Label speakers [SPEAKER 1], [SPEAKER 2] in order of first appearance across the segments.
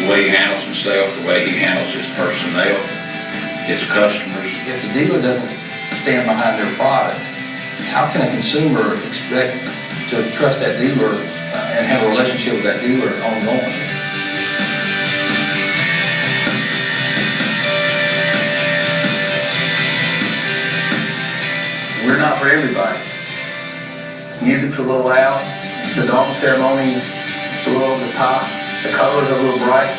[SPEAKER 1] The way he handles himself, the way he handles his personnel, his customers.
[SPEAKER 2] If the dealer doesn't stand behind their product, how can a consumer expect to trust that dealer and have a relationship with that dealer ongoing? We're not for everybody. Music's a little loud, the dong ceremony is a little over the top, the colors are a little bright.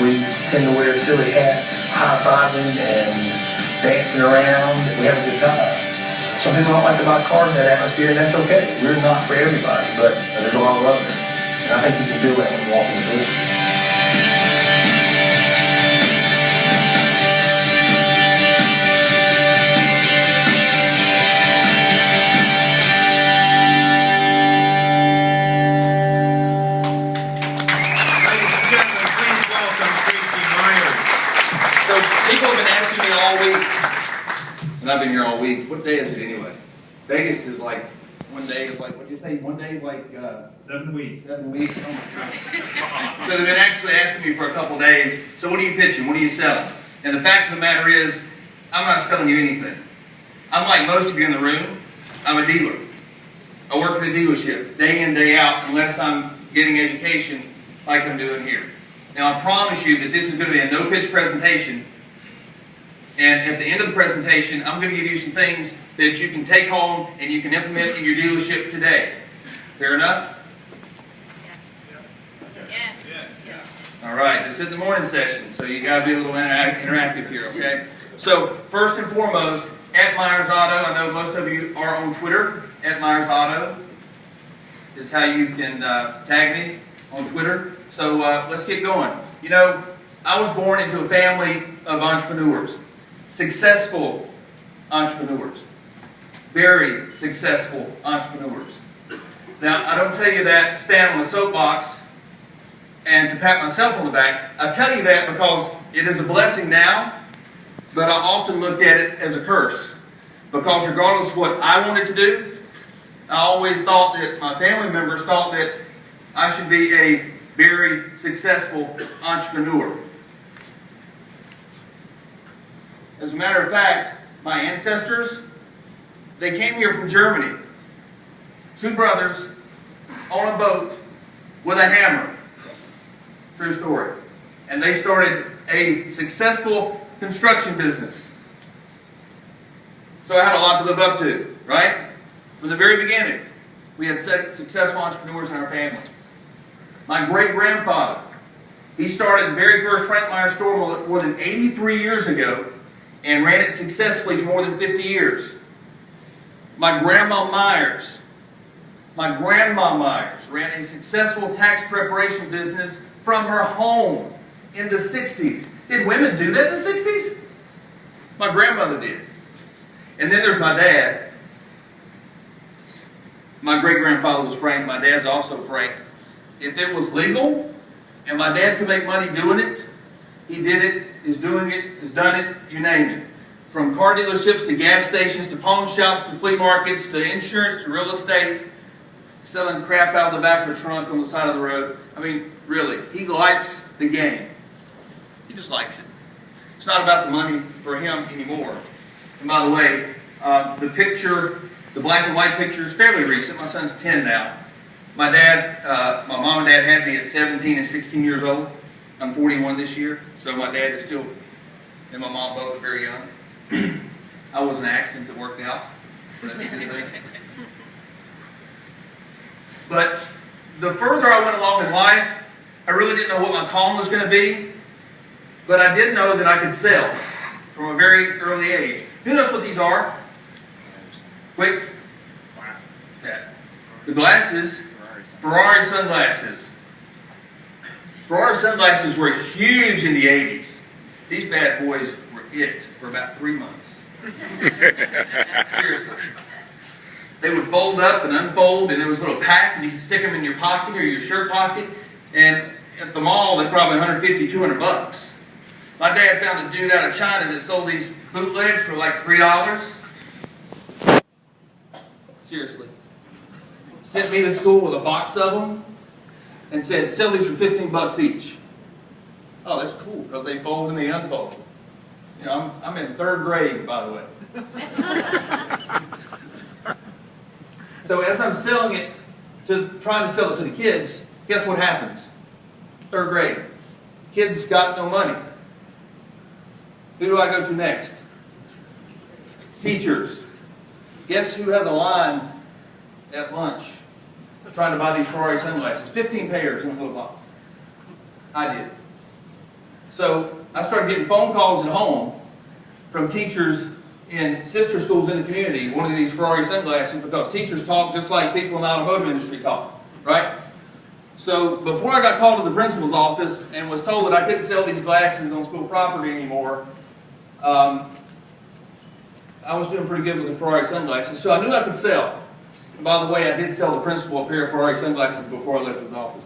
[SPEAKER 2] We tend to wear silly hats, high-fiving and dancing around. We have a good time. Some people don't like to buy cars in that atmosphere, and that's okay. We're not for everybody, but there's a lot of love there. And I think you can feel that when you walk in the door.
[SPEAKER 3] Ladies and gentlemen, please welcome Tracy Myers.
[SPEAKER 4] So people have been asking me all week, and I've been here all week, what day is it anyway? Vegas is like, one day is like, what did you say, one day is like
[SPEAKER 3] 7 weeks.
[SPEAKER 4] 7 weeks? Oh my gosh. So they've been actually asking me for a couple days, so what are you pitching, what are you selling? And the fact of the matter is, I'm not selling you anything. I'm like most of you in the room, I'm a dealer. I work in a dealership, day in, day out, unless I'm getting education like I'm doing here. Now I promise you that this is going to be a no-pitch presentation. And at the end of the presentation, I'm going to give you some things that you can take home and you can implement in your dealership today. Fair enough?
[SPEAKER 5] Yeah.
[SPEAKER 4] All right, this is the morning session, so you got to be a little interactive here, okay? So, first and foremost, at Myers Auto, I know most of you are on Twitter. At Myers Auto is how you can tag me on Twitter. So, let's get going. You know, I was born into a family of entrepreneurs. Successful entrepreneurs. Very successful entrepreneurs. Now, I don't tell you that to stand on a soapbox and to pat myself on the back. I tell you that because it is a blessing now, but I often looked at it as a curse. Because regardless of what I wanted to do, I always thought that my family members thought that I should be a very successful entrepreneur. As a matter of fact, my ancestors, they came here from Germany. 2 brothers on a boat with a hammer. True story. And they started a successful construction business. So I had a lot to live up to, right? From the very beginning, we had successful entrepreneurs in our family. My great-grandfather, he started the very first Frank Myers store more than 83 years ago and ran it successfully for more than 50 years. My grandma Myers ran a successful tax preparation business from her home in the 60s. Did women do that in the 60s? My grandmother did. And then there's my dad. My great-grandfather was Frank. My dad's also Frank. If it was legal and my dad could make money doing it, he did it, is doing it, has done it, you name it. From car dealerships to gas stations to pawn shops to flea markets to insurance to real estate, selling crap out of the back of a trunk on the side of the road. I mean, really, he likes the game. He just likes it. It's not about the money for him anymore. And by the way, the picture, the black and white picture is fairly recent. My son's 10 now. My mom and dad had me at 17 and 16 years old. I'm 41 this year, so my dad is still, and my mom both are very young. I was an accident that worked out, but that's a good thing. But the further I went along in life, I really didn't know what my calling was going to be, but I did know that I could sell from a very early age. Who knows what these are? Quick. Yeah. The glasses, Ferrari sunglasses. Ferrari sunglasses were huge in the 80s. These bad boys were it for about 3 months. Seriously. They would fold up and unfold, and there was a little pack, and you could stick them in your pocket or your shirt pocket. And at the mall, they're probably 150, 200 bucks. My dad found a dude out of China that sold these bootlegs for like $3. Seriously. Sent me to school with a box of them and said, sell these for 15 bucks each. Oh, that's cool, because they fold and they unfold. You know, I'm in 3rd grade, by the way. So as I'm selling it, trying to sell it to the kids, guess what happens? 3rd grade. Kids got no money. Who do I go to next? Teachers. Guess who has a line at lunch trying to buy these Ferrari sunglasses? 15 pairs in a little box. I did. So I started getting phone calls at home from teachers in sister schools in the community wanting these Ferrari sunglasses, because teachers talk just like people in the automotive industry talk, right? So before I got called to the principal's office and was told that I couldn't sell these glasses on school property anymore, I was doing pretty good with the Ferrari sunglasses, so I knew I could sell. And by the way, I did sell the principal a pair of Ferrari sunglasses before I left his office.